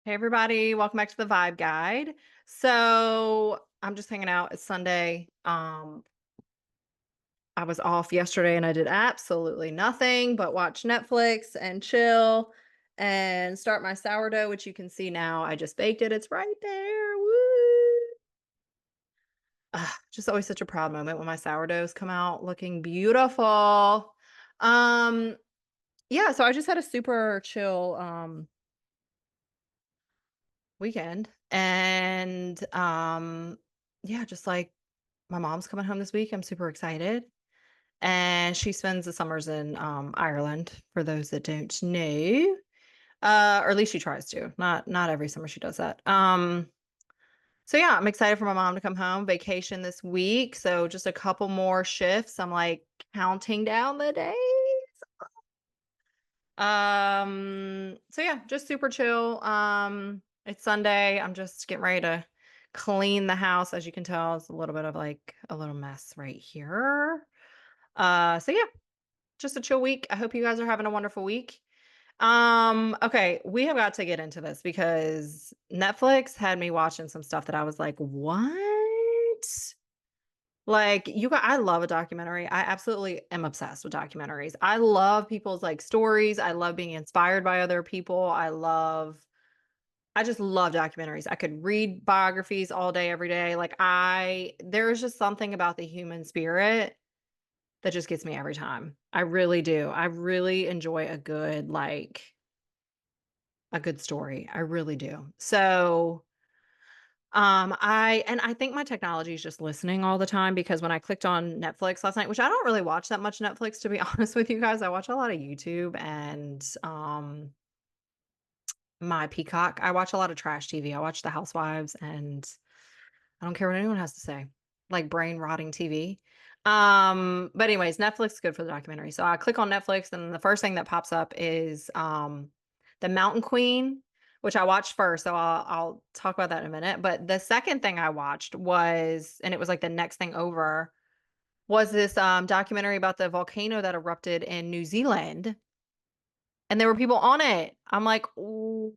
Hey everybody, welcome back to the Vibe Guide. So I'm just hanging out. It's Sunday. I was off yesterday and I did absolutely nothing but watch Netflix and chill and start my sourdough, which you can see now. I just baked it. It's right there. Woo! Just always such a proud moment when my sourdoughs come out looking beautiful. Um, yeah, so I just had a super chill weekend and yeah, just like my mom's coming home this week. I'm super excited. And she spends the summers in Ireland, for those that don't know. Or at least she tries to. Not every summer she does that. So yeah, I'm excited for my mom to come home, vacation this week. So just a couple more shifts. I'm like counting down the days. So yeah, just super chill. It's Sunday. I'm just getting ready to clean the house. As you can tell, it's a little bit of like a little mess right here. So yeah, just a chill week. I hope you guys are having a wonderful week. Okay, we have got to get into this because Netflix had me watching some stuff that I was like, "What?" Like, I love a documentary. I absolutely am obsessed with documentaries. I love people's like stories. I love being inspired by other people. I just love documentaries. I could read biographies all day, every day. There's just something about the human spirit that just gets me every time. I really do. I really enjoy a good story. I really do. So, I think my technology is just listening all the time because when I clicked on Netflix last night, which I don't really watch that much Netflix, to be honest with you guys, I watch a lot of YouTube and my Peacock. I watch a lot of trash TV. I watch The Housewives and I don't care what anyone has to say. Like brain rotting TV. But anyways, Netflix is good for the documentary. So I click on Netflix and the first thing that pops up is The Mountain Queen, which I watched first. So I'll talk about that in a minute. But the second thing I watched was, and it was like the next thing over, was this documentary about the volcano that erupted in New Zealand. And there were people on it. I'm like, "Ooh,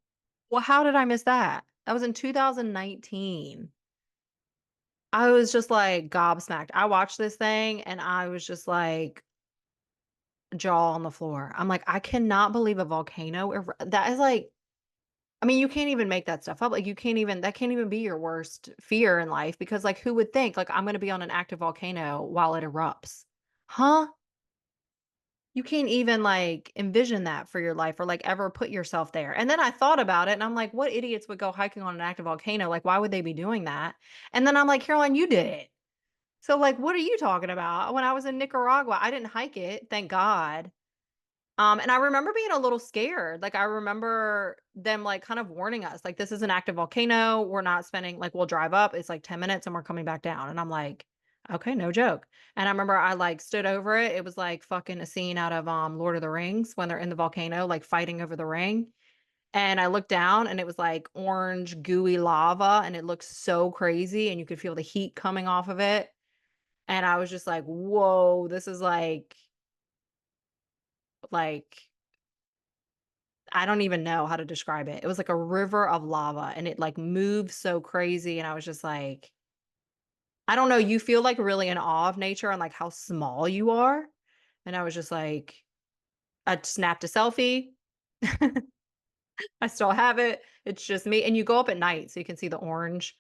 well, how did I miss that? That was in 2019. I was just like gobsmacked. I watched this thing and I was just like jaw on the floor. I'm like, I cannot believe a volcano. That is like, I mean, you can't even make that stuff up. Like, that can't even be your worst fear in life because, like, who would think, like, I'm going to be on an active volcano while it erupts? Huh? You can't even like envision that for your life or like ever put yourself there. And then I thought about it and I'm like, what idiots would go hiking on an active volcano? Like, why would they be doing that? And then I'm like, Caroline, you did it. So, like, what are you talking about? When I was in Nicaragua, I didn't hike it, thank God. And I remember being a little scared. Like, I remember them like kind of warning us, like, this is an active volcano. We're not spending like we'll drive up. It's like 10 minutes and we're coming back down. And I'm like, okay, no joke. And I remember I like stood over it. It was like fucking a scene out of Lord of the Rings when they're in the volcano, like fighting over the ring. And I looked down and it was like orange, gooey lava, and it looked so crazy, and you could feel the heat coming off of it. And I was just like, "Whoa, this is like I don't even know how to describe it." It was like a river of lava and it like moved so crazy and I was just like, I don't know, you feel like really in awe of nature and like how small you are. And I was just like, I snapped a selfie. I still have it. It's just me. And you go up at night so you can see the orange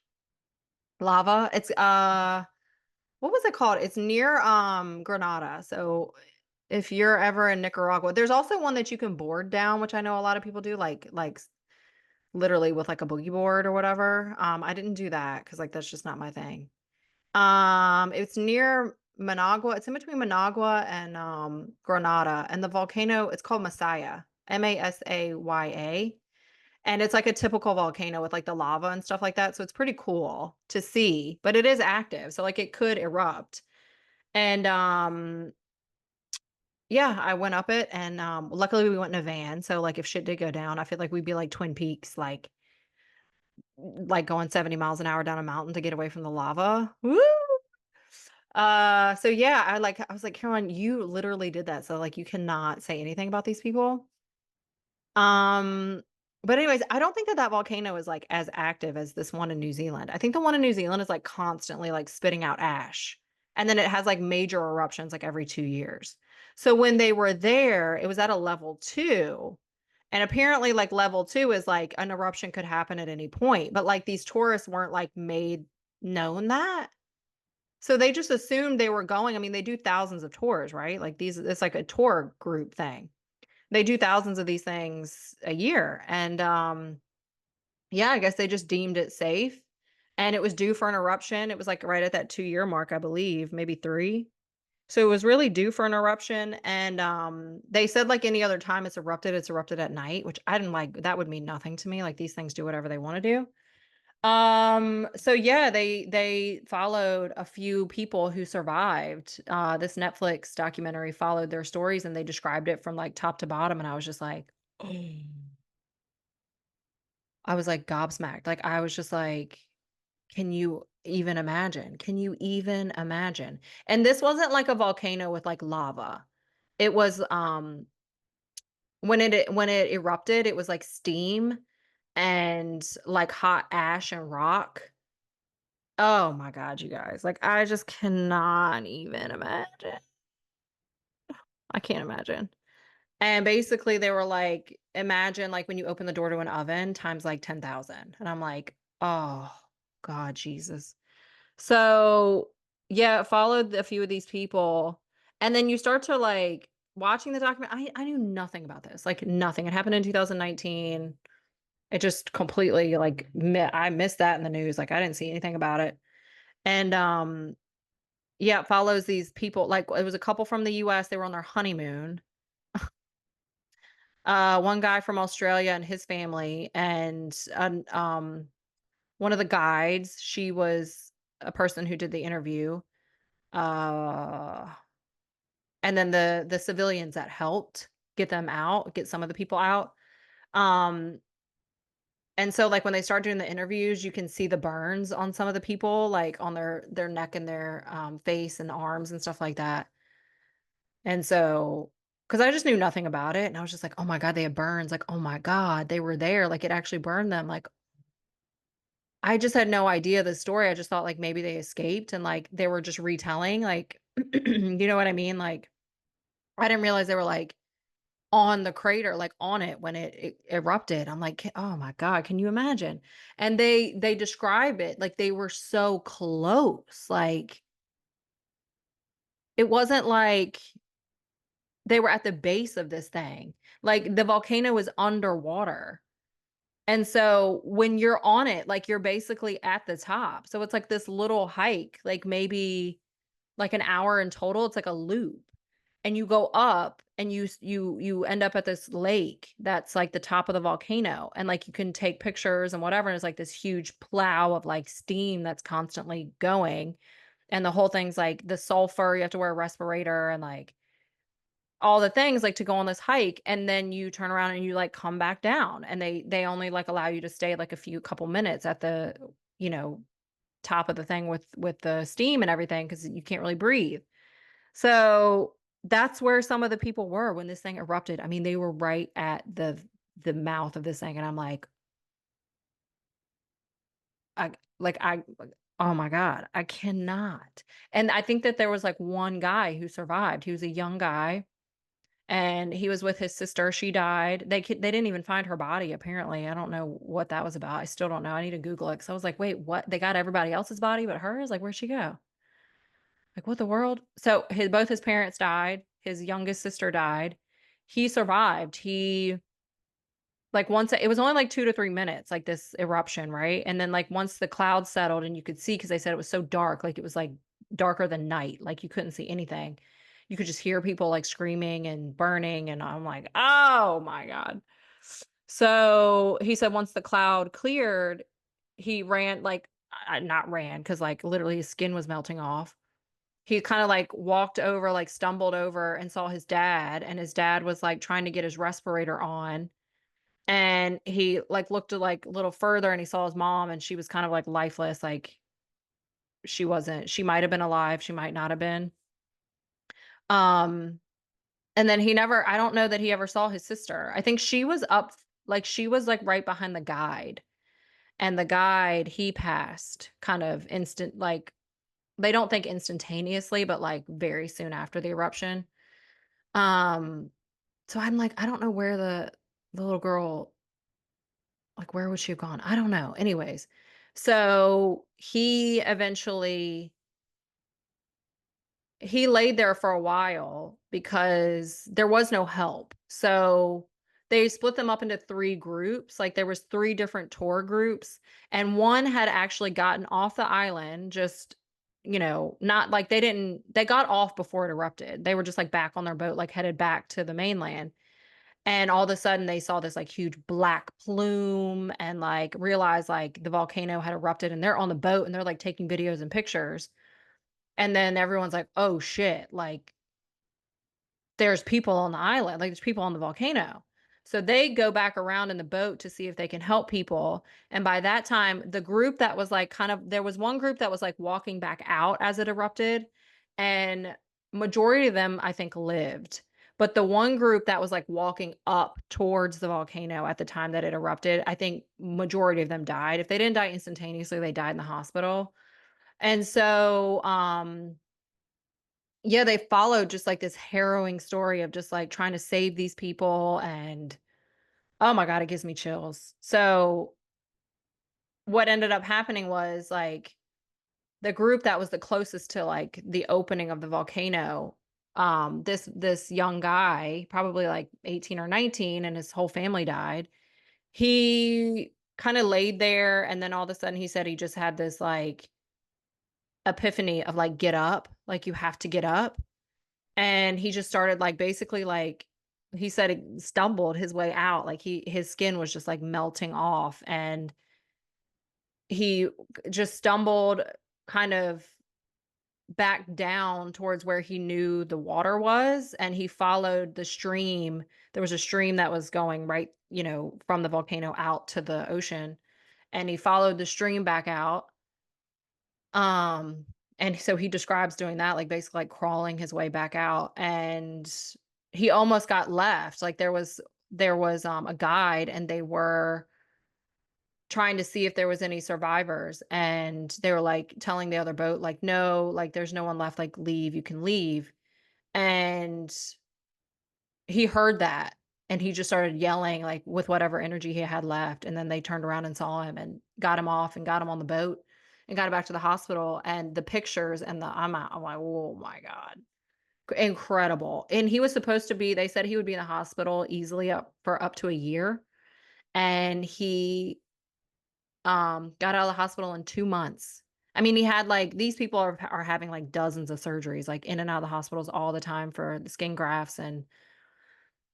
lava. It's what was it called? It's near Granada. So if you're ever in Nicaragua, there's also one that you can board down, which I know a lot of people do, literally with like a boogie board or whatever. I didn't do that because like that's just not my thing. It's near Managua. It's in between Managua and Granada, and the volcano. It's called Masaya, Masaya, and it's like a typical volcano with like the lava and stuff like that. So it's pretty cool to see, but it is active, so like it could erupt. And yeah, I went up it and luckily we went in a van. So like if shit did go down, I feel like we'd be like Twin Peaks, like going 70 miles an hour down a mountain to get away from the lava. Woo! So yeah, I was like, Caroline, you literally did that. So like you cannot say anything about these people. Um But anyways, I don't think that that volcano is like as active as this one in New Zealand. I think the one in New Zealand is like constantly like spitting out ash. And then it has like major eruptions like every 2 years. So when they were there, it was at a level 2. And apparently like level 2 is like an eruption could happen at any point, but like these tourists weren't like made known that. So they just assumed they were going. I mean, they do thousands of tours, right? Like these it's like a tour group thing. They do thousands of these things a year. And yeah, I guess they just deemed it safe, and it was due for an eruption. It was, like, right at that 2-year mark, I believe, maybe 3. So it was really due for an eruption, and, they said, like any other time it's erupted at night, which I didn't like that would mean nothing to me, like, these things do whatever they wanna do. So yeah, they followed a few people who survived. This Netflix documentary followed their stories, and they described it from, like, top to bottom, and I was just like, "Oh." I was, like, gobsmacked, like, I was just like, "Can you even imagine? Can you even imagine?" And this wasn't like a volcano with, like, lava. It was, when it erupted, it was like steam and, like, hot ash and rock. Oh my god, you guys, like, I just cannot even imagine. I can't imagine. And basically, they were like, imagine, like, when you open the door to an oven times, like, 10,000, and I'm like, "Oh, God, Jesus." So, yeah, it followed a few of these people, and then you start to, like watching the document I knew nothing about this, like, nothing. It happened in 2019. It just completely, like, I missed that in the news, like, I didn't see anything about it, and, yeah, it follows these people, like, it was a couple from the US, they were on their honeymoon. One guy from Australia and his family, and one of the guides, she was a person who did the interview. Uh, and then the civilians that helped get them out, get some of the people out. Um, and so like when they start doing the interviews, you can see the burns on some of the people, like on their neck and their face and arms and stuff like that. And so, because I just knew nothing about it, and I was just like, "Oh my god, they have burns." Like, "Oh my god, they were there." Like, it actually burned them. Like, I just had no idea the story. I just thought, like, maybe they escaped and, like, they were just retelling, like, you know what I mean? Like, I didn't realize they were, like, on the crater, like, on it when it erupted. I'm like, "Oh my god, can you imagine?" And they describe it like they were so close. Like, it wasn't like they were at the base of this thing. Like, the volcano was underwater. And so when you're on it, like, you're basically at the top. So it's like this little hike, like, maybe, like, an hour in total. It's like a loop. And you go up and you end up at this lake that's, like, the top of the volcano, and, like, you can take pictures and whatever, and it's, like, this huge plow of, like, steam that's constantly going, and the whole thing's, like, the sulfur, you have to wear a respirator and, like, all the things, like, to go on this hike, and then you turn around and you, like, come back down, and they only, like, allow you to stay, like, a few couple minutes at the, you know, top of the thing with the steam and everything because you can't really breathe. So, that's where some of the people were when this thing erupted. I mean, they were right at the mouth of this thing, and I'm like, oh my god, I cannot. And I think that there was, like, one guy who survived. He was a young guy, and he was with his sister. She died. They didn't even find her body, apparently. I don't know what that was about. I still don't know. I need to Google it because I was like, "Wait, what? They got everybody else's body but hers? Like, where'd she go? Like, what the world?" So, his parents died. His youngest sister died. He survived. Once it was only, like, 2 to 3 minutes, like, this eruption, right? And then, like, once the clouds settled and you could see, because they said it was so dark, like, it was, like, darker than night, like, you couldn't see anything. You could just hear people, like, screaming and burning, and I'm like, "Oh my god." So, he said once the cloud cleared, he ran, like not ran, because like, literally his skin was melting off. He kinda, like, walked over, like, stumbled over and saw his dad, and his dad was, like, trying to get his respirator on, and he, like, looked a, like, little further, and he saw his mom, and she was kind of, like, lifeless, like, she might have been alive, she might not have been. Um, and then I don't know that he ever saw his sister. I think she was up like, she was, like, right behind the guide, and the guide, he passed kind of instant like, they don't think instantaneously, but, like, very soon after the eruption. Um, so I'm like, I don't know where the little girl, like, where would she have gone? I don't know. Anyways, so he laid there for a while because there was no help. So they split them up into 3 groups, like, there was 3 different tour groups, and one had actually gotten off the island just, not like they got off before it erupted. They were just, like, back on their boat, like, headed back to the mainland, and all of a sudden, they saw this, like, huge black plume and, like, realized, like, the volcano had erupted, and they're on the boat, and they're, like, taking videos and pictures. And then everyone's like, "Oh, shit," like, there's people on the island, like, there's people on the volcano. So they go back around in the boat to see if they can help people, and by that time, the group that was, like, there was one group that was, like, walking back out as it erupted, and majority of them, I think, lived. But the one group that was, like, walking up towards the volcano at the time that it erupted, I think majority of them died. If they didn't die instantaneously, they died in the hospital. And so, yeah, they followed just, like, this harrowing story of just, like, trying to save these people, and oh my god, it gives me chills. So, what ended up happening was, like, the group that was the closest to, like, the opening of the volcano, this young guy, probably, like, 18 or 19, and his whole family died. He kinda laid there, and then all of a sudden, he said he just had this, like, epiphany of, like, "Get up, like, you have to get up." And he just started, like, basically, like, he said he stumbled his way out, like, his skin was just, like, melting off, and he just stumbled kind of back down towards where he knew the water was, and he followed the stream. There was a stream that was going right, from the volcano out to the ocean, and he followed the stream back out. Um, and so he describes doing that, like, basically, like, crawling his way back out, and he almost got left. Like, there was a guide, and they were trying to see if there was any survivors, and they were, like, telling the other boat, like, "No, like, there's no one left, like, leave, you can leave." And he heard that, and he just started yelling, like, with whatever energy he had left, and then they turned around and saw him and got him off and got him on the boat and got him back to the hospital, and the pictures and I'm like, "Oh my god." Incredible, and he was supposed to be they said he would be in the hospital easily up to a year, and he, got out of the hospital in 2 months. I mean, he had, like, these people are having, like, dozens of surgeries, like, in and out of the hospitals all the time for the skin grafts and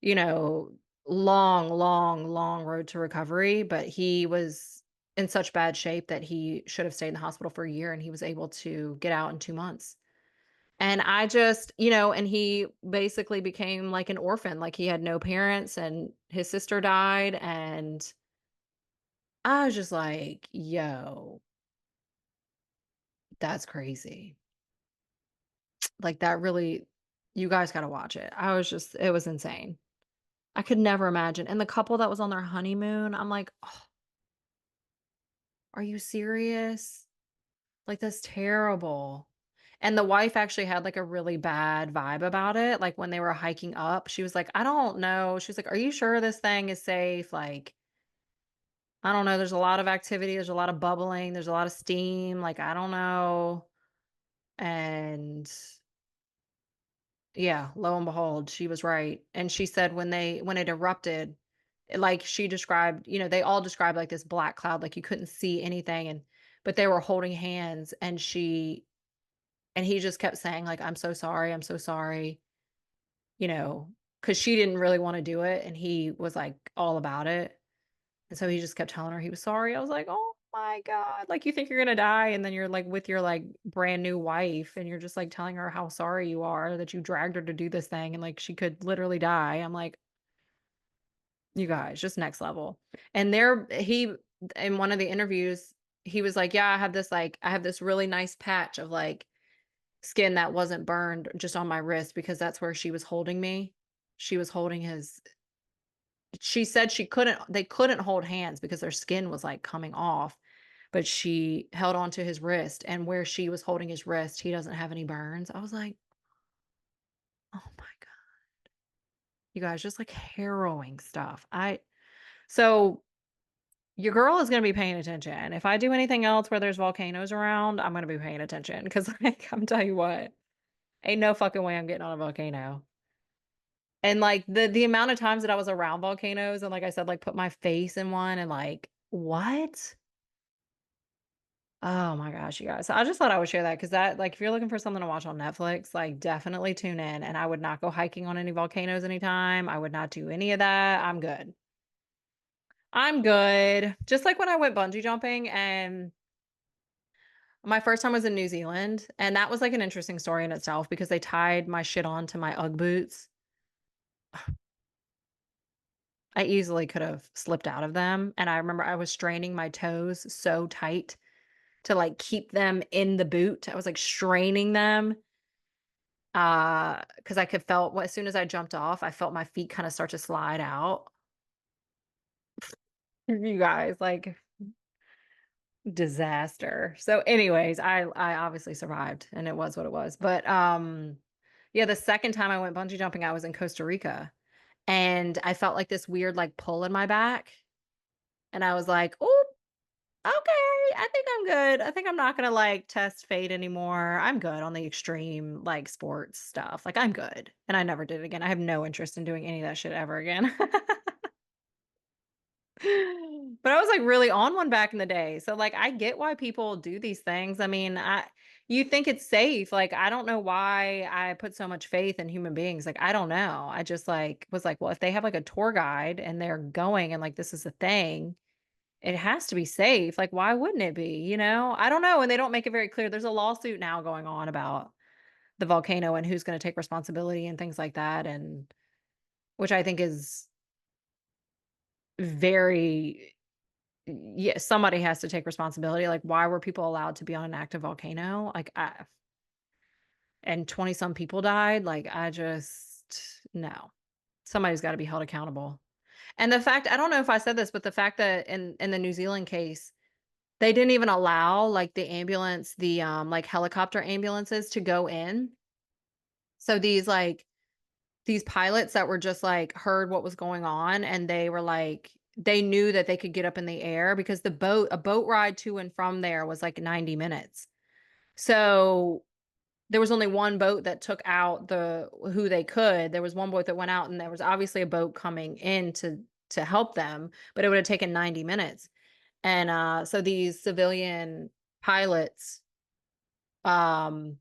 you know, long, long, long road to recovery, but he was in such bad shape that he should have stayed in the hospital for a year, and he was able to get out in 2 months. And I just and he basically became like an orphan, like, he had no parents, and his sister died, and I was just like, "Yo, that's crazy." Like, that really you guys gotta watch it. It was insane. I could never imagine, and the couple that was on their honeymoon, I'm like, are you serious? Like, that's terrible. And the wife actually had, like, a really bad vibe about it, like, when they were hiking up, she was like, "I don't know." She was like, "Are you sure this thing is safe?" Like, "I don't know, there's a lot of activity, there's a lot of bubbling, there's a lot of steam, like, I don't know." And yeah, lo and behold, she was right. And she said when it erupted, like she described, they all described like this black cloud, like you couldn't see anything but they were holding hands and he just kept saying like, "I'm so sorry, I'm so sorry," you know, because she didn't really want to do it and he was like all about it. And so he just kept telling her he was sorry. I was like, "Oh my God." Like you think you're gonna die and then you're like with your like brand new wife and you're just like telling her how sorry you are that you dragged her to do this thing and like she could literally die. I'm like, you guys, just next level. And there he in one of the interviews, he was like, "Yeah, I have this really nice patch of like skin that wasn't burned just on my wrist because that's where she was holding me." She was holding his she said they couldn't hold hands because their skin was, like, coming off, but she held on to his wrist, and where she was holding his wrist, he doesn't have any burns. I was like, "Oh my god." You guys, just, like, harrowing stuff. I so your girl is gonna be paying attention. If I do anything else where there's volcanoes around, I'm gonna be paying attention because, like, I'm tell you what, ain't no fucking way I'm getting on a volcano. And, like, the amount of times that I was around volcanoes and, like I said, like, put my face in one and, like, what? Oh my gosh, you guys. So I just thought I would share that because that, like, if you're looking for something to watch on Netflix, like, definitely tune in. And I would not go hiking on any volcanoes anytime. I would not do any of that. I'm good. I'm good. Just like when I went bungee jumping and my first time was in New Zealand, and that was, like, an interesting story in itself because they tied my shit on to my UGG boots. I easily could have slipped out of them, and I remember I was straining my toes so tight to, like, keep them in the boot. I was, like, straining them, because I could felt well, as soon as I jumped off, I felt my feet kinda start to slide out. You guys, like, disaster. So, anyways, I obviously survived, and it was what it was, but, yeah, the second time I went bungee jumping, I was in Costa Rica, and I felt, like, this weird, like, pull in my back, and I was like, "Oop, okay, I think I'm good. I think I'm not gonna, like, test fate anymore. I'm good on the extreme, like, sports stuff. Like, I'm good." And I never did it again. I have no interest in doing any of that shit ever again. But I was, like, really on one back in the day. So, like, I get why people do these things. I mean, I you think it's safe. Like, I don't know why I put so much faith in human beings. Like, I don't know. I just, like, was like, well, if they have, like, a tour guide and they're going and, like, this is a thing, it has to be safe. Like, why wouldn't it be, you know? I don't know, and they don't make it very clear. There's a lawsuit now going on about the volcano and who's gonna take responsibility and things like that, and which I think is very yeah, somebody has to take responsibility. Like, why were people allowed to be on an active volcano? Like, and 20 some people died. Like, I just no. Somebody's gotta be held accountable. And the fact I don't know if I said this, but the fact that in the New Zealand case, they didn't even allow, like, like, helicopter ambulances to go in. So these pilots that were just, like, heard what was going on, and they were, like they knew that they could get up in the air because a boat ride to and from there was, like, 90 minutes. So, there was only one boat that took out who they could. There was one boat that went out, and there was obviously a boat coming in to help them, but it would have taken 90 minutes. And, so these civilian pilots, um,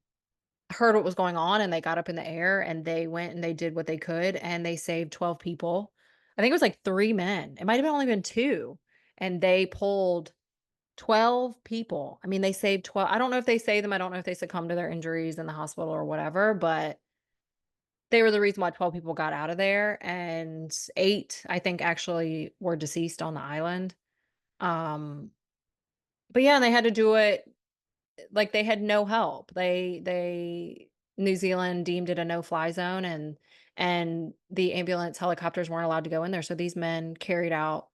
heard what was going on, and they got up in the air, and they went and they did what they could, and they saved 12 people. I think it was, like, 3 men. It might have only been 2, and they pulled 12 people. I mean, they saved 12. I don't know if they saved them, I don't know if they succumbed to their injuries in the hospital or whatever, but they were the reason why 12 people got out of there, and 8, I think, actually were deceased on the island. Um, but yeah, and they had to do it like, they had no help. They New Zealand deemed it a no-fly zone, and the ambulance helicopters weren't allowed to go in there, so these men carried out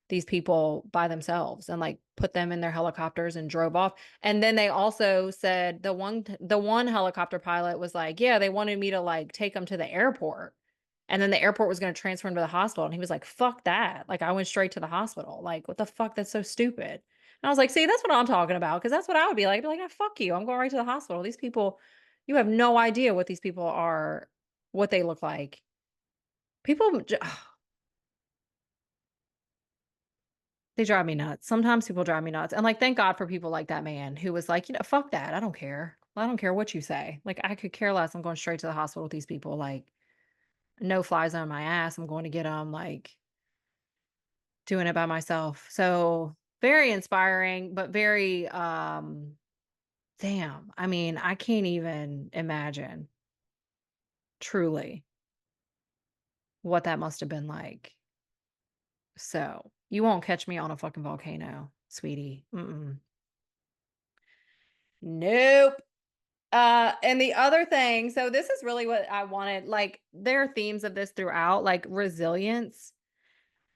these people by themselves and, like, put them in their helicopters and drove off, and then they also said the one helicopter pilot was like, "Yeah, they wanted me to, like, take them to the airport, and then the airport was gonna transfer him to the hospital," and he was like, "Fuck that." Like, I went straight to the hospital. Like, "What the fuck? That's so stupid." And I was like, "See, that's what I'm talking about, because that's what I would be like." I'd be like, "Ah, fuck you. I'm going right to the hospital. These people you have no idea what these people are what they look like." People j they drive me nuts. Sometimes people drive me nuts, and, like, thank God for people like that man who was like, fuck that. I don't care. I don't care what you say. Like, I could care less. I'm going straight to the hospital with these people, like, no flies on my ass. I'm going to get them. Like, doing it by myself." So, very inspiring, but very, damn, I mean, I can't even imagine truly what that must have been like. So, you won't catch me on a fucking volcano, sweetie. Mm-mm. Nope. And the other thing, so this is really what I wanted. Like, there are themes of this throughout, like resilience.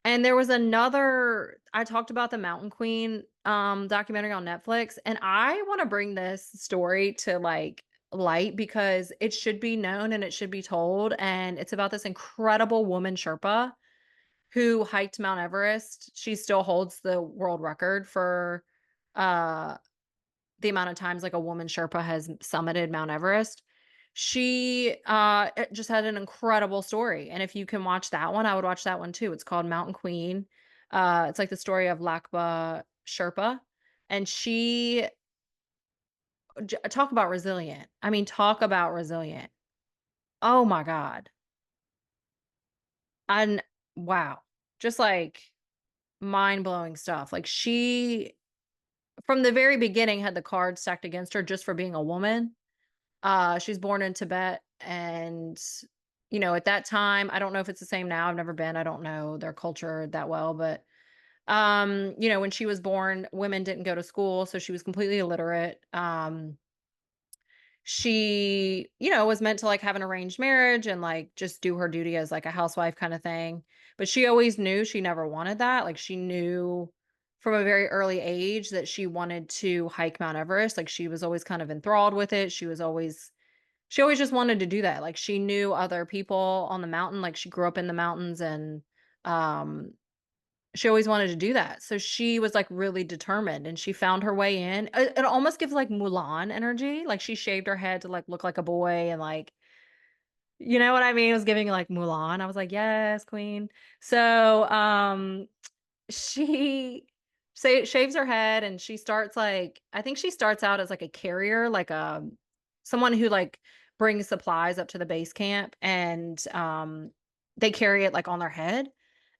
And there was another I talked about the Mountain Queen, documentary on Netflix, and I wanna bring this story to, like, light because it should be known and it should be told, and it's about this incredible woman Sherpa who hiked Mount Everest. She still holds the world record for, uh the amount of times, like, a woman Sherpa has summited Mount Everest. She, it just had an incredible story, and if you can watch that one, I would watch that one too. It's called Mountain Queen. It's like the story of Lakpa Sherpa, and she talk about resilient. I mean, talk about resilient. Oh my god. And wow. Just, like, mind-blowing stuff. Like, she, from the very beginning, had the cards stacked against her just for being a woman. She's born in Tibet, and, at that time, I don't know if it's the same now, I've never been, I don't know their culture that well, but, when she was born, women didn't go to school, so she was completely illiterate. She, was meant to, like, have an arranged marriage and, like, just do her duty as, like, a housewife kinda thing, but she always knew she never wanted that. Like, she knew from a very early age that she wanted to hike Mount Everest. Like, she was always kind of enthralled with it. She always just wanted to do that. Like, she knew other people on the mountain, like, she grew up in the mountains, and, um, she always wanted to do that. So she was, like, really determined, and she found her way in. It almost gives, like, Mulan energy. Like, she shaved her head to, like, look like a boy, and, like, you know what I mean? It was giving, like, Mulan. I was like, "Yes, queen." So, she shaves her head, and she starts, like, I think she starts out as, like, a carrier, like, someone who, like, brings supplies up to the base camp, and, they carry it, like, on their head,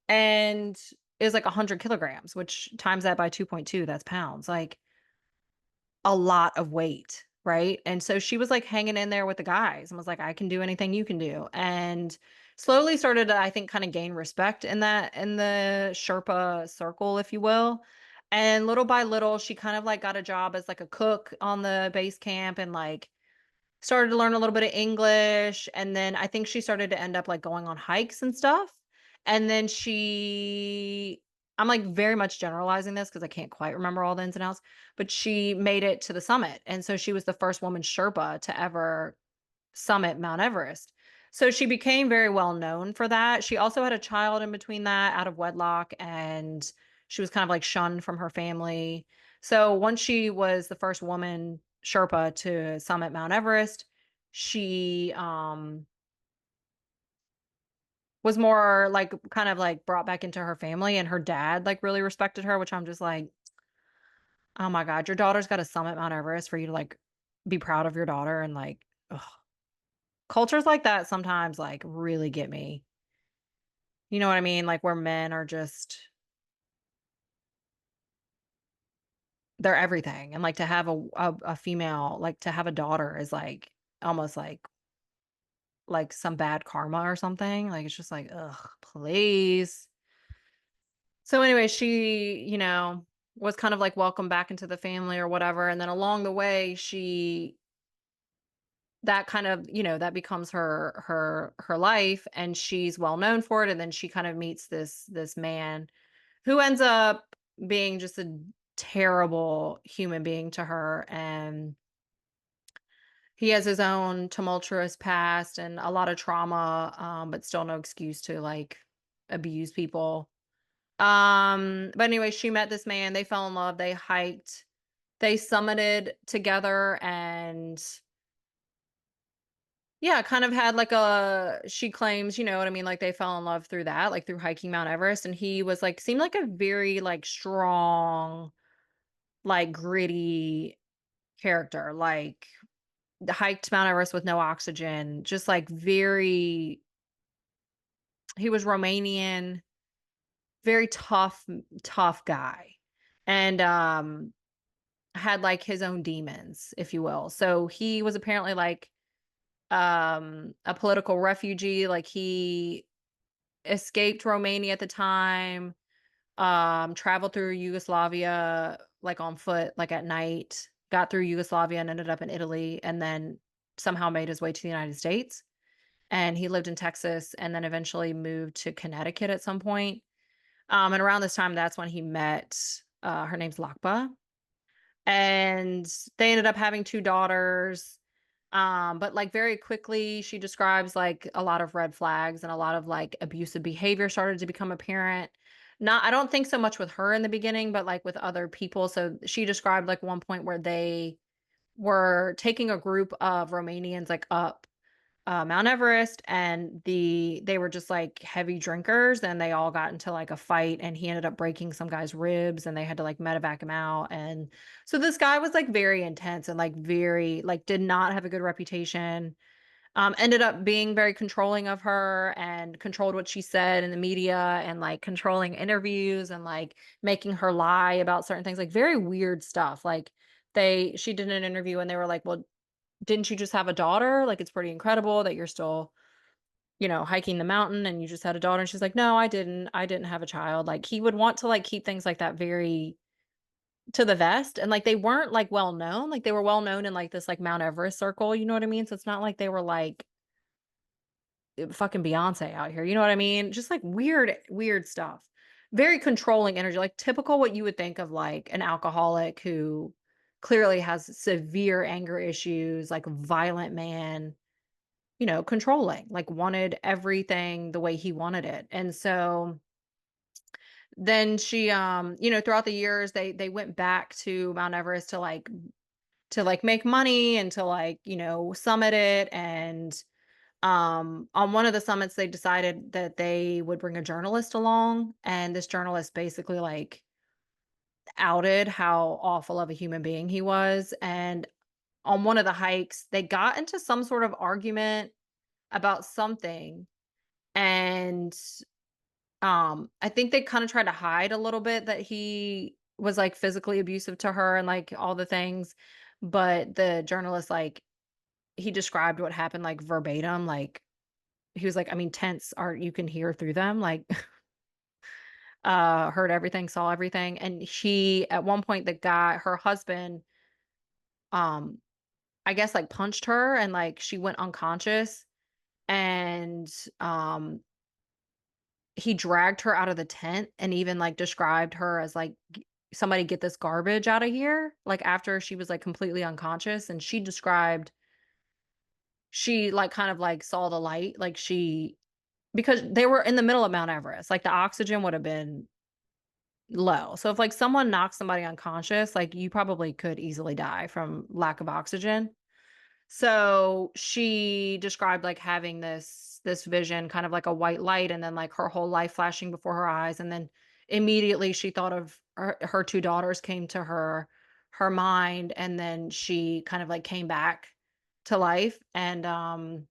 and it's, like, 100 kilograms, which times that by 2.2, that's pounds, like, a lot of weight, right? And so she was, like, hanging in there with the guys and was like, "I can do anything you can do," and slowly started to, I think, kinda gain respect in the Sherpa circle, if you will, and little by little, she kind of, like, got a job as, like, a cook on the base camp, and, like, started to learn a little bit of English, and then I think she started to end up, like, going on hikes and stuff, and then I'm, like, very much generalizing this because I can't quite remember all the ins and outs, but she made it to the summit, and so she was the first woman Sherpa to ever summit Mount Everest. So she became very well known for that. She also had a child in between that out of wedlock, and she was kind of, like, shunned from her family. So once she was the first woman Sherpa to summit Mount Everest, she, was more, like, kind of, like, brought back into her family, and her dad, like, really respected her, which I'm just like, "Oh my god, your daughter's gotta summit Mount Everest for you to, like, be proud of your daughter," and, like, ugh. Cultures like that sometimes, like, really get me. You know what I mean? Like, where men are just, they're everything, and, like, to have a female, like, to have a daughter is, like, almost like some bad karma or something. Like, it's just like, "Ugh, please." So, anyway, she, was kind of, like, welcomed back into the family or whatever, and then along the way, that kind of, that becomes her life, and she's well known for it, and then she kind of meets this man who ends up being just a terrible human being to her, and he has his own tumultuous past and a lot of trauma, but still no excuse to, like, abuse people. But anyway, she met this man, they fell in love, they hiked, they summited together, and yeah, kind of had like she claims, you know what I mean, like, they fell in love through that, like, through hiking Mount Everest, and he was, like, seemed like a very, like, strong, like, gritty character, like, hiked Mount Everest with no oxygen, just, like, very, he was Romanian, very tough guy, and, had, like, his own demons, if you will. So, he was apparently, like, a political refugee, like, he escaped Romania at the time, traveled through Yugoslavia, like, on foot, like, at night, got through Yugoslavia and ended up in Italy, and then somehow made his way to the United States, and he lived in Texas and then eventually moved to Connecticut at some point. And around this time, that's when he met, her name's Lakba, and they ended up having 2 daughters. But, like, very quickly, she describes, like, a lot of red flags and a lot of, like, abusive behavior started to become apparent. Not I don't think so much with her in the beginning, but, like, with other people. So she described, like, one point where they were taking a group of Romanians, like, up Mount Everest, and they were just like heavy drinkers, and they all got into like a fight, and he ended up breaking some guy's ribs, and they had to like medevac him out. And so this guy was like very intense and like very like did not have a good reputation. Ended up being very controlling of her and controlled what she said in the media and like controlling interviews and like making her lie about certain things, like very weird stuff. Like she did an interview and they were like, well, didn't you just have a daughter? Like, it's pretty incredible that you're still, hiking the mountain and you just had a daughter. And she's like, no, I didn't. I didn't have a child. Like, he would want to like keep things like that very to the vest. And like, they weren't like well known. Like, they were well known in like this like Mount Everest circle. You know what I mean? So it's not like they were like fucking Beyonce out here. You know what I mean? Just like weird, weird stuff. Very controlling energy, like typical what you would think of like an alcoholic who clearly has severe anger issues, like violent man, controlling, like wanted everything the way he wanted it. And so then she throughout the years they went back to Mount Everest to like make money and to like, summit it. And on one of the summits they decided that they would bring a journalist along, and this journalist basically like outed how awful of a human being he was. And on one of the hikes they got into some sort of argument about something. And I think they kinda tried to hide a little bit that he was, like, physically abusive to her and, like, all the things, but the journalist, like, he described what happened, like, verbatim, like, he was like, "I mean, tents are you can hear through them," like, heard everything, saw everything. And she at one point, the guy her husband, um, I guess, like, punched her and, like, she went unconscious. And, um he dragged her out of the tent and even, like, described her as, like, "Somebody get this garbage out of here," like, after she was, like, completely unconscious. And she described she, like, kind of, like, saw the light, like, because they were in the middle of Mount Everest, like, the oxygen would have been low. So if, like, someone knocks somebody unconscious, like, you probably could easily die from lack of oxygen. So she described like having this vision, kind of like a white light, and then like her whole life flashing before her eyes. And then immediately she thought of her 2 daughters came to her mind, and then she kind of like came back to life. And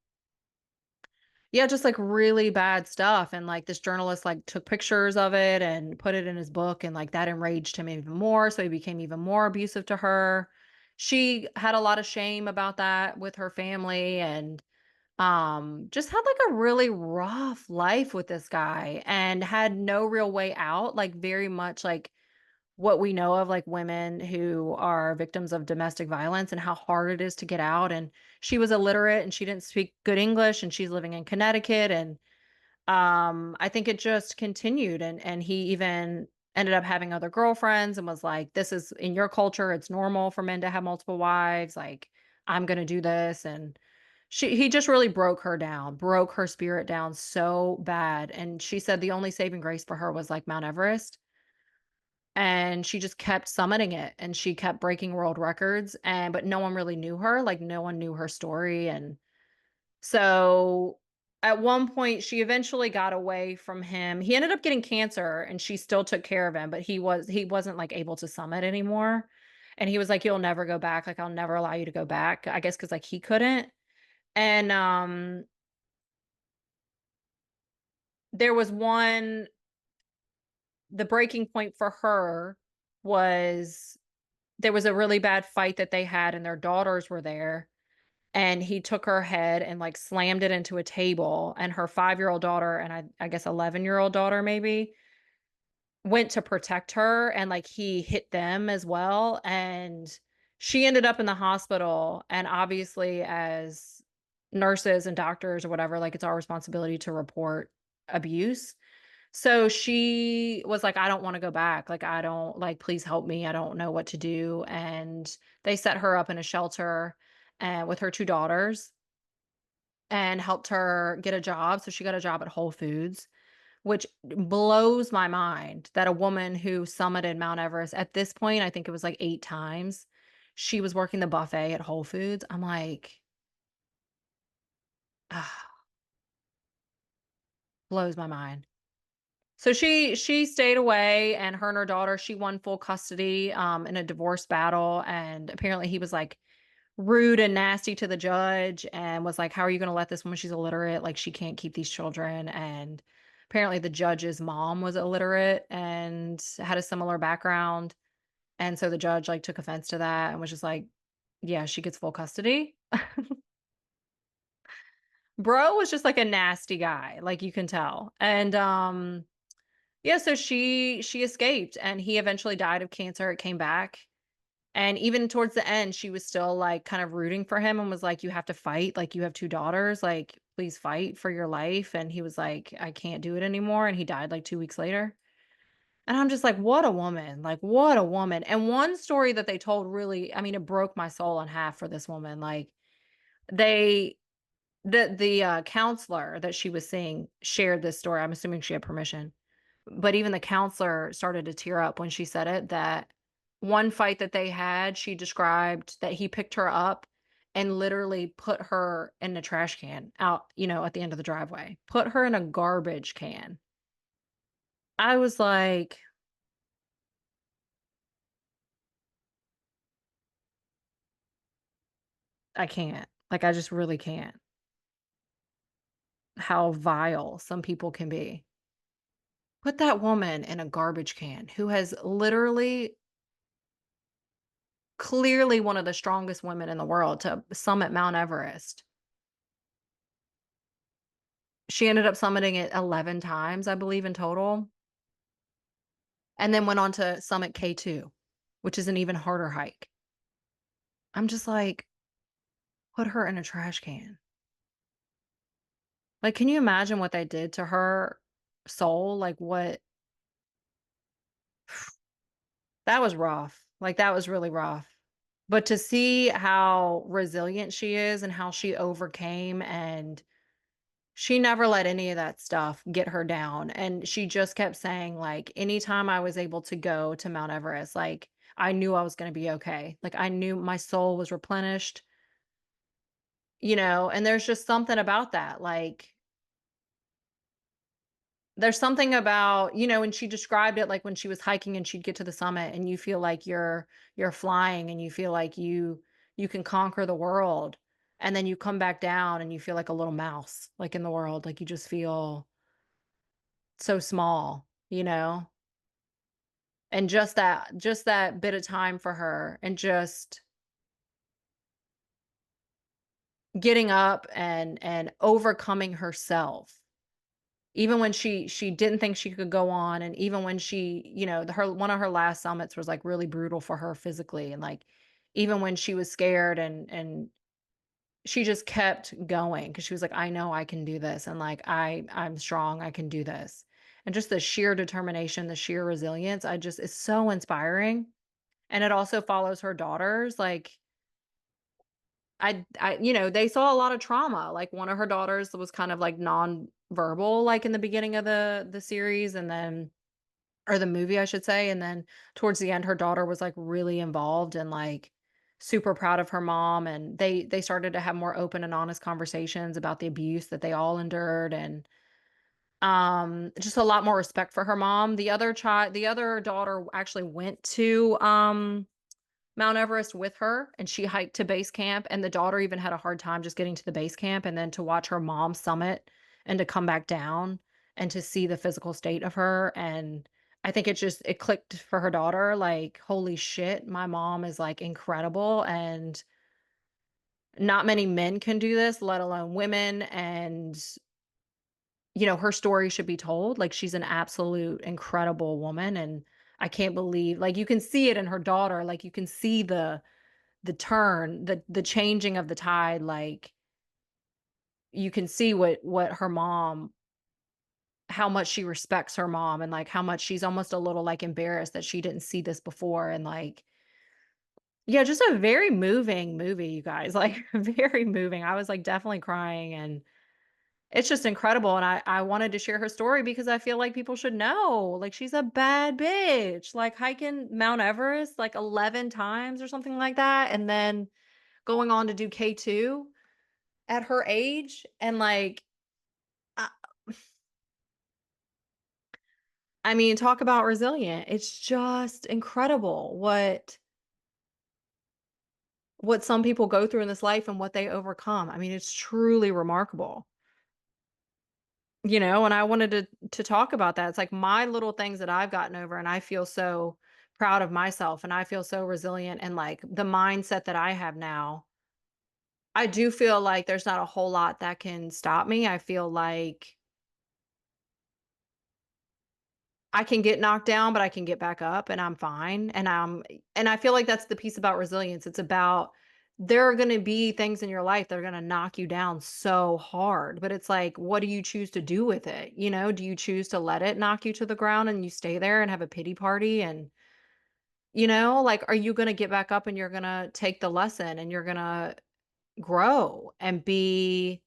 yeah, just like really bad stuff. And like this journalist like took pictures of it and put it in his book, and like that enraged him even more. So he became even more abusive to her. She had a lot of shame about that with her family, and just had like a really rough life with this guy and had no real way out, like very much like what we know of like women who are victims of domestic violence and how hard it is to get out. And she was illiterate and she didn't speak good English, and she's living in Connecticut. And I think it just continued, and he even ended up having other girlfriends and was like, this is in your culture, it's normal for men to have multiple wives, like I'm going to do this. And he just really broke her down, broke her spirit down so bad. And she said the only saving grace for her was like Mount Everest, and she just kept summiting it and she kept breaking world records. And but no one really knew her, like no one knew her story. And so at one point she eventually got away from him. He ended up getting cancer and she still took care of him, but he wasn't like able to summit anymore. And he was like, you'll never go back, like I'll never allow you to go back, I guess, because like he couldn't. And there was one the breaking point for her was there was a really bad fight that they had and their daughters were there, and he took her head and, like, slammed it into a table. And her 5-year-old daughter and I guess 11-year-old daughter maybe, went to protect her, and, like, he hit them as well. And she ended up in the hospital. And obviously as nurses and doctors or whatever, like, it's our responsibility to report abuse. So she was like, "I don't wanna go back, like, I don't like, please help me, I don't know what to do," and they set her up in a shelter, and with her 2 daughters, and helped her get a job, so she got a job at Whole Foods, which blows my mind that a woman who summited Mount Everest at this point, I think it was, like, 8 times, she was working the buffet at Whole Foods. I'm like, blows my mind. So she stayed away, and her and her daughter, she won full custody, in a divorce battle, and apparently he was, like, rude and nasty to the judge and was like, "How are you gonna let this woman, she's illiterate, like, she can't keep these children," and apparently the judge's mom was illiterate and had a similar background, and so the judge, like, took offense to that and was just like, "Yeah, she gets full custody." Bro was just, like, a nasty guy, like, you can tell, and, yeah, so she escaped, and he eventually died of cancer, it came back, and even towards the end, she was still, like, kind of rooting for him and was like, "You have to fight, like, you have 2 daughters, like, please fight for your life," and he was like, "I can't do it anymore," and he died, like, 2 weeks later, and I'm just like, "What a woman," like, what a woman, and one story that they told really, I mean, it broke my soul in half for this woman, like, they the counselor that she was seeing shared this story, I'm assuming she had permission. But even the counselor started to tear up when she said it, that one fight that they had, she described that he picked her up and literally put her in a trash can out, at the end of the driveway. Put her in a garbage can. I was like, "I can't." Like, I just really can't. How vile some people can be. Put that woman in a garbage can who has literally clearly one of the strongest women in the world to summit Mount Everest. She ended up summiting it 11 times, I believe, in total, and then went on to summit K2, which is an even harder hike. I'm just like, "Put her in a trash can." Like, can you imagine what they did to her soul? Like, what that was rough. Like, that was really rough. But to see how resilient she is and how she overcame, and she never let any of that stuff get her down, and she just kept saying, like, "Anytime I was able to go to Mount Everest, like, I knew I was gonna be okay." Like, I knew my soul was replenished, and there's just something about that, like, there's something about, and she described it, like, when she was hiking and she'd get to the summit and you feel like you're flying and you feel like you can conquer the world, and then you come back down and you feel like a little mouse, like, in the world, like, you just feel so small, And just that bit of time for her, and just getting up and overcoming herself. Even when she didn't think she could go on, and even when she, her one of her last summits was, like, really brutal for her physically, and, like, even when she was scared, and she just kept going because she was like, "I know I can do this, and, like, I'm strong, I can do this." And just the sheer determination, the sheer resilience, I just is so inspiring. And it also follows her daughters, like, they saw a lot of trauma, like, one of her daughters was kind of, like, nonverbal, like, in the beginning of the series, and then or the movie, I should say, and then towards the end, her daughter was, like, really involved and, like, super proud of her mom, and they started to have more open and honest conversations about the abuse that they all endured, and, just a lot more respect for her mom. The other daughter actually went to, Mount Everest with her, and she hiked to base camp, and the daughter even had a hard time just getting to the base camp, and then to watch her mom summit and to come back down and to see the physical state of her, and I think it clicked for her daughter, like, "Holy shit, my mom is, like, incredible, and not many men can do this, let alone women, and, her story should be told, like, she's an absolute incredible woman, and I can't believe," like, you can see it in her daughter, like, you can see the turn, the changing of the tide, like, you can see what her mom how much she respects her mom and, like, how much she's almost a little, like, embarrassed that she didn't see this before and, like yeah, just a very moving movie, you guys, like, very moving. I was, like, definitely crying, and it's just incredible, and I wanted to share her story because I feel like people should know, like, she's a bad bitch, like, hiking Mount Everest, like, 11 times or something like that, and then going on to do K2 at her age, and, like, I I mean, talk about resilient. It's just incredible what some people go through in this life and what they overcome. I mean, it's truly remarkable. And I wanted to talk about that. It's like my little things that I've gotten over, and I feel so proud of myself, and I feel so resilient, and like the mindset that I have now. I do feel like there's not a whole lot that can stop me. I feel like I can get knocked down, but I can get back up and I'm fine. And I feel like that's the piece about resilience. It's about there are going to be things in your life that are going to knock you down so hard, but it's like what do you choose to do with it? Do you choose to let it knock you to the ground and you stay there and have a pity party and like are you going to get back up and you're going to take the lesson and you're going to grow and be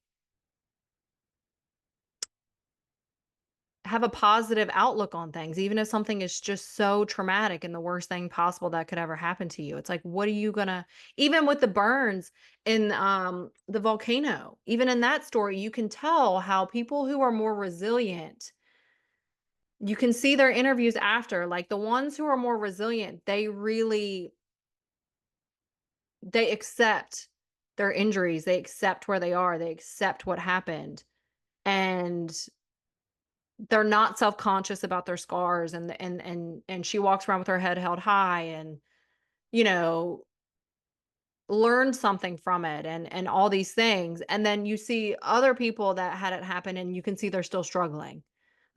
have a positive outlook on things, even if something is just so traumatic and the worst thing possible that could ever happen to you. It's like, what are you gonna, even with the burns in the volcano, even in that story, you can tell how people who are more resilient, you can see their interviews after, like the ones who are more resilient, they accept their injuries, they accept where they are, they accept what happened. And they're not self-conscious about their scars and she walks around with her head held high and, you know, learned something from it and all these things. And then you see other people that had it happen and you can see they're still struggling.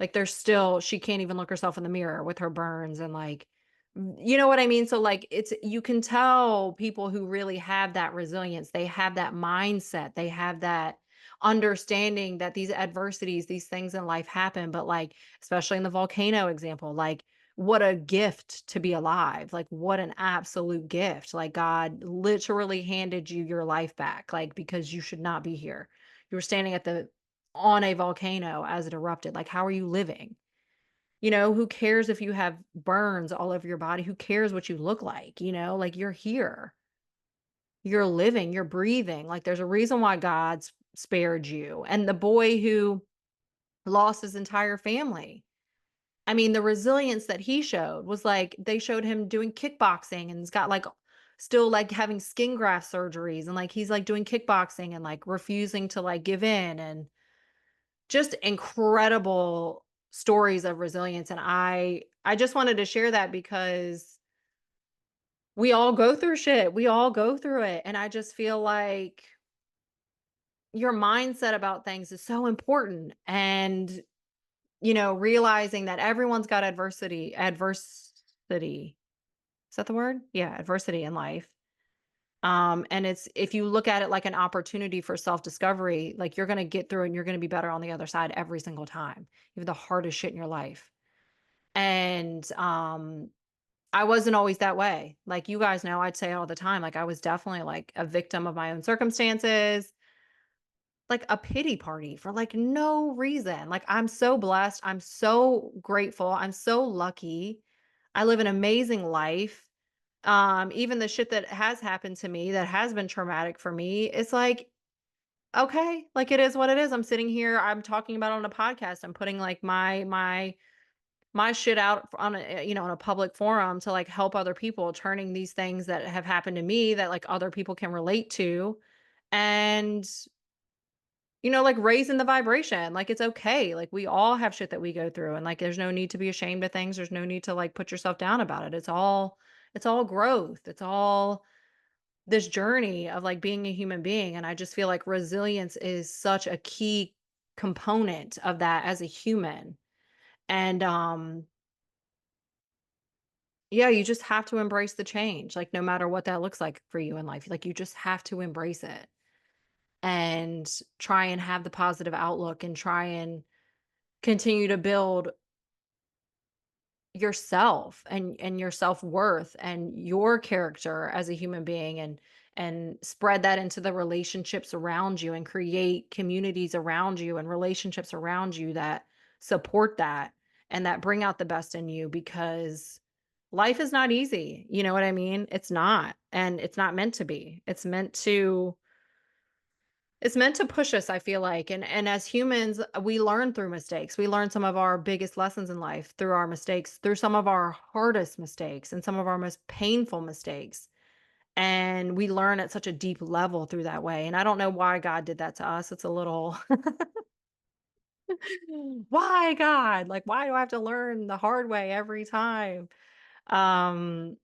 Like they're still she can't even look herself in the mirror with her burns and like you know what I mean? So like it's you can tell people who really have that resilience, they have that mindset, they have that understanding that these adversities, these things in life happen, but like especially in the volcano example, like what a gift to be alive. Like what an absolute gift. Like God literally handed you your life back like because you should not be here. You were standing at the on a volcano as it erupted. Like how are you living? Who cares if you have burns all over your body? Who cares what you look like? Like you're here. You're living, you're breathing. Like there's a reason why God's spared you. And the boy who lost his entire family. I mean, the resilience that he showed was like they showed him doing kickboxing and he's got like still like having skin graft surgeries and like he's like doing kickboxing and like refusing to like give in and just incredible stories of resilience. And I just wanted to share that because we all go through shit. We all go through it. And I just feel like your mindset about things is so important. And, realizing that everyone's got adversity. Is that the word? Yeah, adversity in life. And it's if you look at it like an opportunity for self-discovery, like you're gonna get through it and you're gonna be better on the other side every single time, even the hardest shit in your life. And I wasn't always that way. Like you guys know, I'd say all the time, like I was definitely like a victim of my own circumstances, like a pity party for like no reason. Like I'm so blessed. I'm so grateful. I'm so lucky. I live an amazing life. Even the shit that has happened to me that has been traumatic for me, it's like, okay, like it is what it is. I'm sitting here, I'm talking about it on a podcast. I'm putting like my shit out on on a public forum to like help other people, turning these things that have happened to me that like other people can relate to. And like raising the vibration. Like it's okay. Like we all have shit that we go through and like there's no need to be ashamed of things. There's no need to like put yourself down about it. It's all growth. It's all this journey of like being a human being. And I just feel like resilience is such a key component of that as a human. And yeah, you just have to embrace the change, like no matter what that looks like for you in life. Like you just have to embrace it and try and have the positive outlook and try and continue to build yourself and your self-worth and your character as a human being, and spread that into the relationships around you and create communities around you and relationships around you that support that and that bring out the best in you, because life is not easy. You know what I mean? It's not. And it's not meant to be. It's meant to push us, I feel like, and as humans, we learn through mistakes. We learn some of our biggest lessons in life through our mistakes, through some of our hardest mistakes and some of our most painful mistakes, and we learn at such a deep level through that way, and I don't know why God did that to us. It's a little why God? Like, why do I have to learn the hard way every time? Um,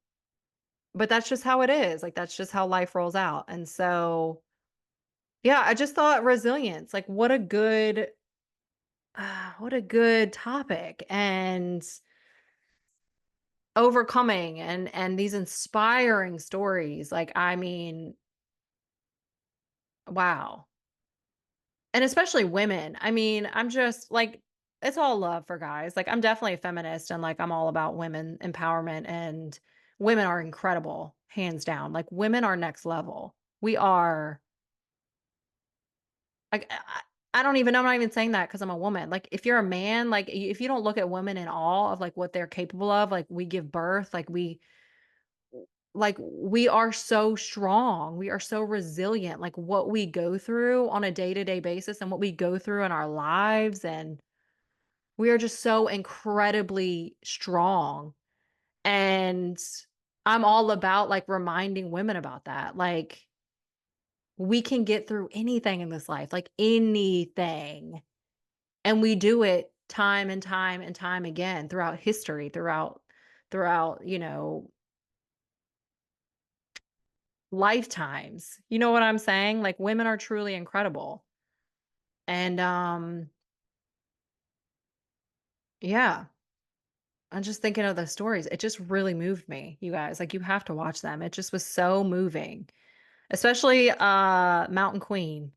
but that's just how it is. Like, that's just how life rolls out, and so, yeah, I just thought resilience, like, what a good topic, and overcoming and these inspiring stories. Like, I mean, wow. And especially women. I mean, I'm just like, it's all love for guys. Like, I'm definitely a feminist, and like I'm all about women empowerment, and women are incredible, hands down. Like, women are next level. We are like, I don't even, I'm not even saying that because I'm a woman. Like, if you're a man, like, if you don't look at women in awe of like what they're capable of, like, we give birth, we are so strong. We are so resilient. Like, what we go through on a day-to-day basis and what we go through in our lives, and we are just so incredibly strong. And I'm all about like reminding women about that. Like, we can get through anything in this life, like anything. And we do it time and time and time again throughout history, throughout, lifetimes. You know what I'm saying? Like, women are truly incredible. And yeah, I'm just thinking of those stories. It just really moved me, you guys. Like, you have to watch them. It just was so moving. Especially Mountain Queen.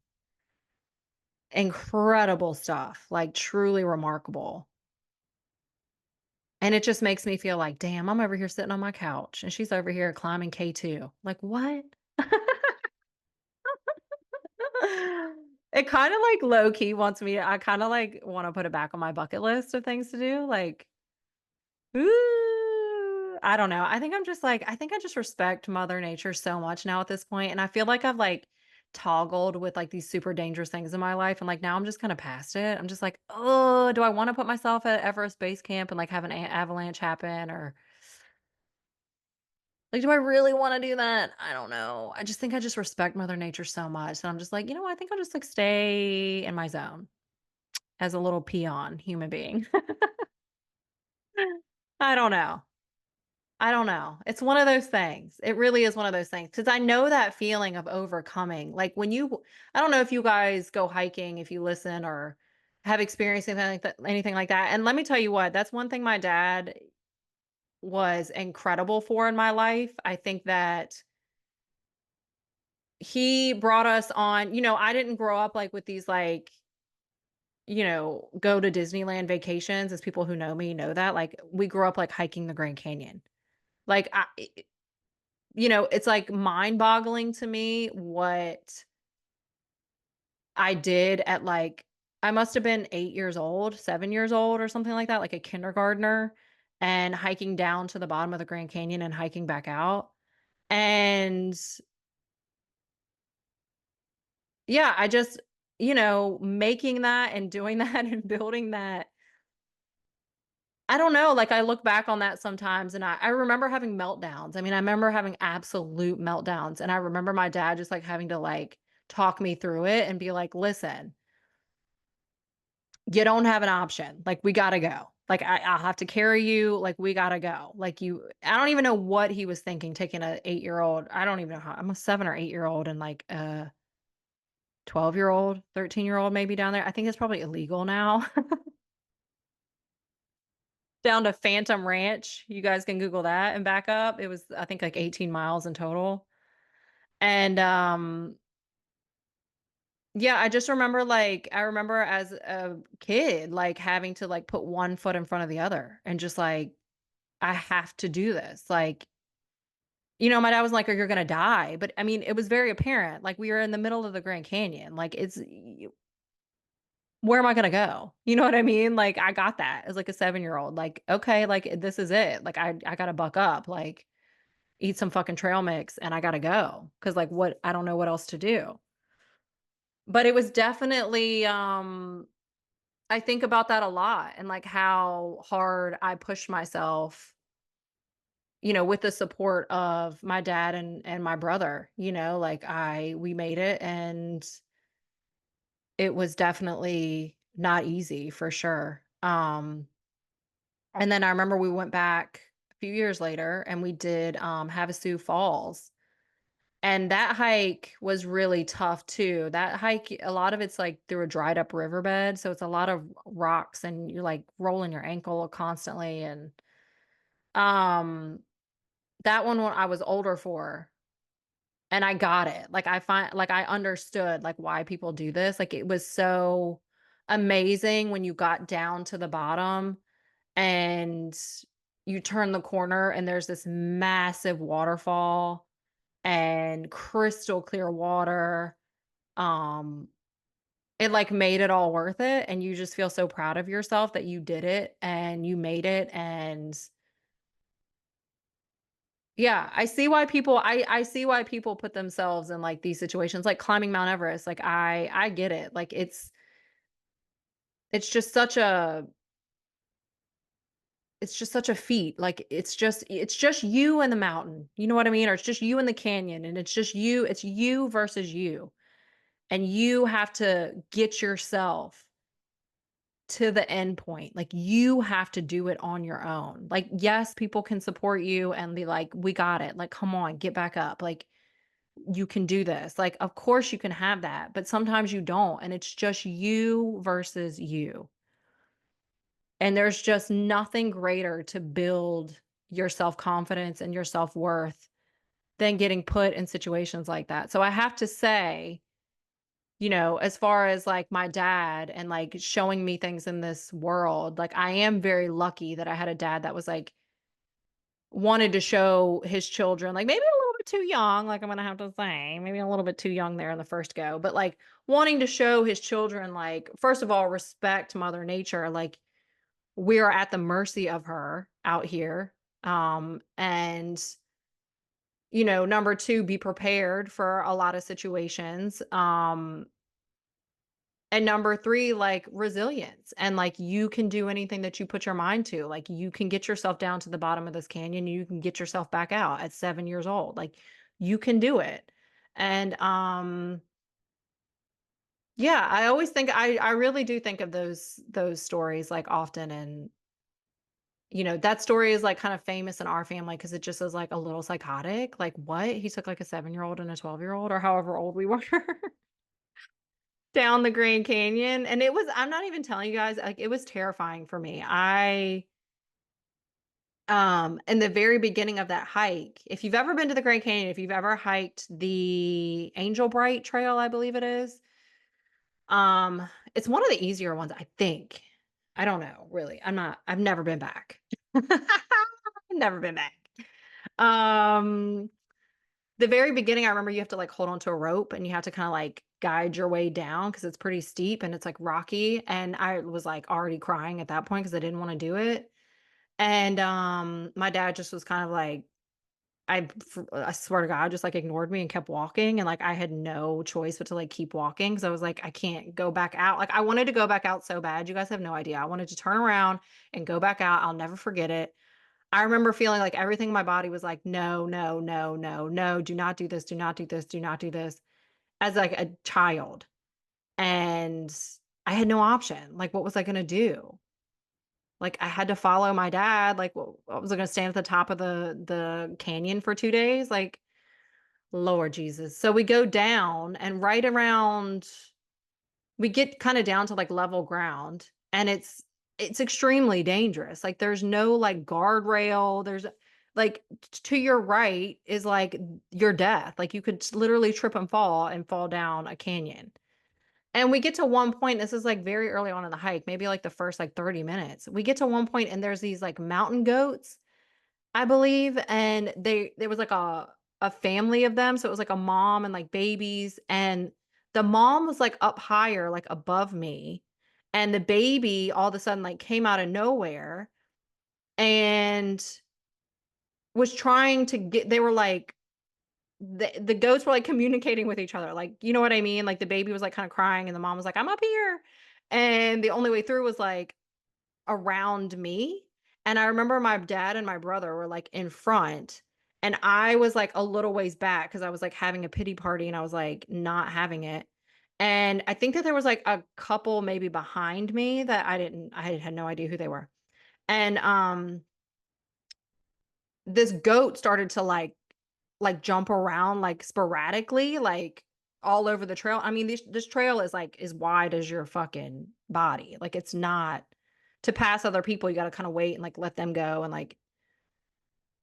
Incredible stuff. Like, truly remarkable. And it just makes me feel like, damn, I'm over here sitting on my couch and she's over here climbing K2. Like, what? It kinda, like, low key wants me I kinda, like, wanna put it back on my bucket list of things to do, like, ooh, I don't know. I think I just respect Mother Nature so much now at this point, and I feel like I've, like, toggled with, like, these super dangerous things in my life, and, like, now I'm just kinda past it. I'm just like, oh, do I wanna put myself at Everest Base Camp and, like, have an a avalanche happen, or like, do I really wanna do that? I don't know. I just think I just respect Mother Nature so much, and I'm just like, "You know what? I think I'll just, like, stay in my zone as a little peon human being." I don't know. I don't know. It's one of those things. It really is one of those things, because I know that feeling of overcoming. Like, I don't know if you guys go hiking, if you listen or have experienced anything like that. And let me tell you what, that's one thing my dad was incredible for in my life. I think that he brought us on, I didn't grow up like with these like, go to Disneyland vacations, as people who know me know that. Like, we grew up like hiking the Grand Canyon. Like, it's like mind-boggling to me what I did at, like, I must have been 8 years old, 7 years old or something like that, like a kindergartner, and hiking down to the bottom of the Grand Canyon and hiking back out. And, yeah, I just, making that and doing that and building that, I don't know, like, I look back on that sometimes, and I remember having meltdowns. I mean, I remember having absolute meltdowns, and I remember my dad just, like, having to, like, talk me through it and be like, "Listen, you don't have an option. Like, we gotta go. Like, I'll have to carry you. Like, we gotta go." Like, I don't even know what he was thinking taking a 8-year-old. I don't even know how, I'm a 7 or 8-year-old and, like, a 12-year-old, 13-year-old maybe down there. I think it's probably illegal now. Down to Phantom Ranch. You guys can Google that and back up. It was, I think, like 18 miles in total. And, Yeah, I just remember, like I remember as a kid, like, having to, like, put one foot in front of the other and just, like, "I have to do this." Like, my dad was like, "Or you're gonna die." But, I mean, it was very apparent, like, we were in the middle of the Grand Canyon, like, where am I gonna go? You know what I mean? Like, I got that as, like, a seven-year-old, like, "Okay, like, this is it. Like, I gotta buck up, like, eat some fucking trail mix, and I gotta go because like, what I don't know what else to do." But it was definitely, I think about that a lot and, like, how hard I pushed myself, with the support of my dad and my brother, like, we made it, and it was definitely not easy for sure. And then I remember we went back a few years later and we did, Havasu Falls. And that hike was really tough too. That hike, a lot of it's like through a dried up riverbed. So it's a lot of rocks and you're like rolling your ankle constantly. And um that one when I was older for and I got it. Like I understood like why people do this. Like it was so amazing when you got down to the bottom and you turn the corner and there's this massive waterfall and crystal clear water. Um, it, like, made it all worth it, and you just feel so proud of yourself that you did it and you made it, and yeah, I see why people put themselves in, like, these situations, like climbing Mount Everest, like, I get it, like, it's just such a it's just such a feat, like, it's just you and the mountain, you know what I mean? Or it's just you and the canyon, and it's you versus you, and you have to get yourself to the end point. Like, you have to do it on your own. Like, yes, people can support you and be like, "We got it. Like, come on, get back up. Like, you can do this." Like, of course you can have that, but sometimes you don't, and it's just you versus you. And there's just nothing greater to build your self-confidence and your self-worth than getting put in situations like that. So I have to say, as far as, like, my dad and, like, showing me things in this world, like, I am very lucky that I had a dad that was, like, wanted to show his children, like, maybe a little bit too young, like, I'm gonna have to say, maybe a little bit too young there in the first go, but, like, wanting to show his children, like, first of all, respect Mother Nature, like, we are at the mercy of her out here, and, number 2, be prepared for a lot of situations, and number 3, like, resilience, and, like, you can do anything that you put your mind to, like, you can get yourself down to the bottom of this canyon, you can get yourself back out at 7 years old, like, you can do it, and, yeah, I always think I really do think of those stories, like, often, and, that story is, like, kind of famous in our family because it just is, like, a little psychotic, like, "What? He took, like, a seven-year-old and a 12-year-old," or however old we were. Down the Grand Canyon, and I'm not even telling you guys, like, it was terrifying for me. In the very beginning of that hike, if you've ever been to the Grand Canyon, if you've ever hiked the Angel Bright Trail, I believe it is, um, it's one of the easier ones, I think. I don't know, really. I've never been back. Never been back. Um The very beginning, I remember you have to, like, hold on to a rope, and you have to kinda, like, guide your way down because it's pretty steep and it's, like, rocky, and I was, like, already crying at that point because I didn't wanna do it, and, my dad just was kind of like I swear to God, just, like, ignored me and kept walking, and, like, I had no choice but to, like, keep walking because I was like, "I can't go back out." Like, I wanted to go back out so bad, you guys have no idea. I wanted to turn around and go back out, I'll never forget it. I remember feeling like everything in my body was like, "No, no, no, no, no, do not do this, do not do this, do not do this," as, like, a child, and I had no option, like, what was I gonna do? Like, I had to follow my dad, like, what was I gonna stand at the top of the canyon for 2 days? Like, Lord Jesus. So we go down, and right around we get kinda down to, like, level ground, and it's extremely dangerous, like, there's no, like, guardrail, like, to your right is, like, your death, like, you could literally trip and fall down a canyon, And we get to one point, this is, like, very early on in the hike, maybe, like, the first, like, 30 minutes. We get to one point and there's these, like, mountain goats, I believe, and there was, like, a family of them, so it was, like, a mom and, like, babies, and the mom was, like, up higher, like, above me, and the baby all of a sudden, like, came out of nowhere and was trying to get they were, like the goats were, like, communicating with each other, like, you know what I mean? Like, the baby was, like, kinda crying, and the mom was like, "I'm up here," and the only way through was, like, around me, and I remember my dad and my brother were, like, in front, and I was, like, a little ways back because I was, like, having a pity party, and I was, like, not having it, and I think that there was, like, a couple maybe behind me that I had no idea who they were, and, this goat started to, like, jump around, like, sporadically, like, all over the trail. I mean, this trail is, like, as wide as your fucking body. Like, it's not to pass other people, you gotta kinda wait and, like, let them go and, like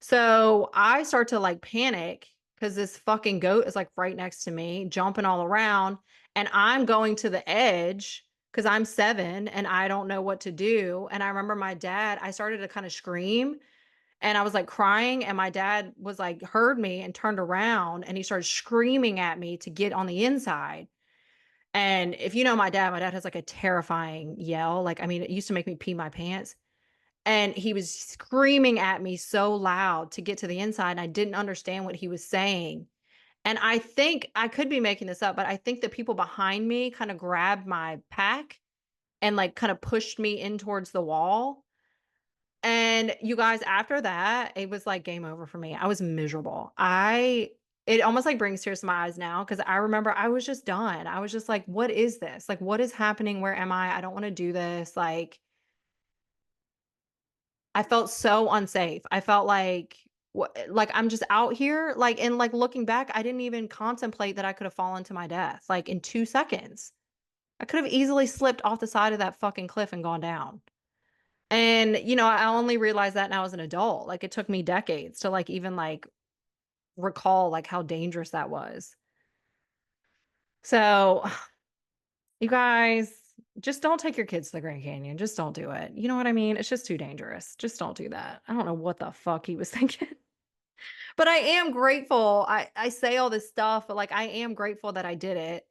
so I start to, like, panic because this fucking goat is, like, right next to me, jumping all around, and I'm going to the edge because 'cause I'm 7 and I don't know what to do, and I remember my dad I started to kinda scream and I was, like, crying, and my dad was, like heard me and turned around, and he started screaming at me to get on the inside, and if you know my dad has, like, a terrifying yell, like, I mean, it used to make me pee my pants, and he was screaming at me so loud to get to the inside, and I didn't understand what he was saying, and I think I could be making this up, but I think the people behind me kinda grabbed my pack and, like, kinda pushed me in towards the wall, and you guys, after that, it was like game over for me. I was miserable. I it almost like brings tears to my eyes now because I remember I was just done. I was just like, what is this? Like, what is happening? Where am I? I don't want to do this. Like, I felt so unsafe. I felt like like I'm just out here. Like, and like looking back, I didn't even contemplate that I could have fallen to my death. Like in 2 seconds. I could have easily slipped off the side of that fucking cliff and gone down. And, I only realized that now as an adult. Like, it took me decades to, like, even, like, recall, like, how dangerous that was. So, you guys, just don't take your kids to the Grand Canyon. Just don't do it. You know what I mean? It's just too dangerous. Just don't do that. I don't know what the fuck he was thinking. But I am grateful. I say all this stuff, but, like, I am grateful that I did it.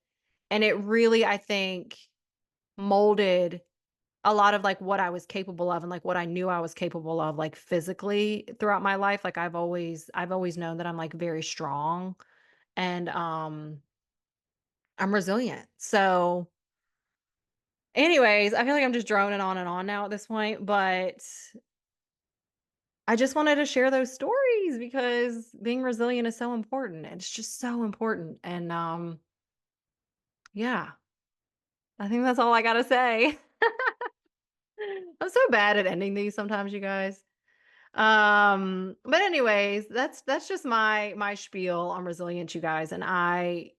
And it really, I think, molded a lot of, like, what I was capable of and, like, what I knew I was capable of, like, physically throughout my life. Like, I've always known that I'm, like, very strong and, I'm resilient. So, anyways, I feel like I'm just droning on and on now at this point, but I just wanted to share those stories because being resilient is so important. It's just so important. And, yeah, I think that's all I gotta say. I'm so bad at ending these sometimes, you guys. But anyways, that's just my spiel on resilience, you guys. And I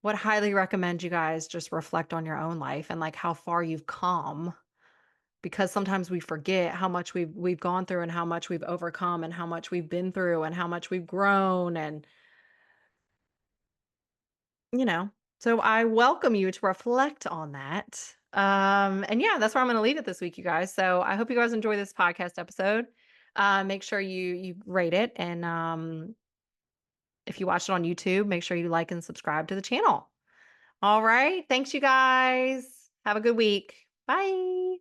would highly recommend you guys just reflect on your own life and like how far you've come because sometimes we forget how much we've gone through and how much we've overcome and how much we've been through and how much we've grown and you know. So I welcome you to reflect on that. And yeah, that's where I'm going to leave it this week, you guys. So I hope you guys enjoy this podcast episode. Make sure you rate it and if you watch it on YouTube, make sure you like and subscribe to the channel. All right. Thanks, you guys. Have a good week. Bye.